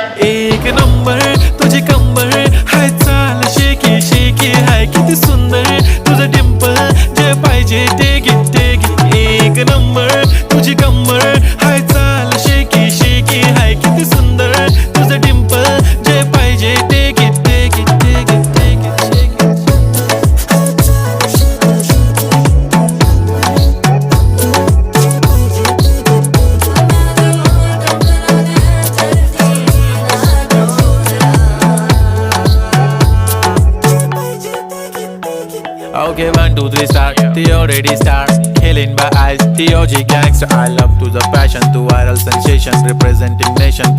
एक नंबर तुझी कंबर हाय, चाल शेकी शेकी हाय, किती सुंदर तुझं डिंपल, जे पाहिजे ते घे ते घे. एक नंबर तुझी कंबर हाय, चाल शेकी शेकी हाय, किती सुंदर तुझं डिंपल, जे पाहिजे ते घे ते घे ते घे ते घे. Okay, 1, 2, 3 start. The already start. Killing by eyes. The OG gangster. I love to the passion, to viral sensation, representing nation.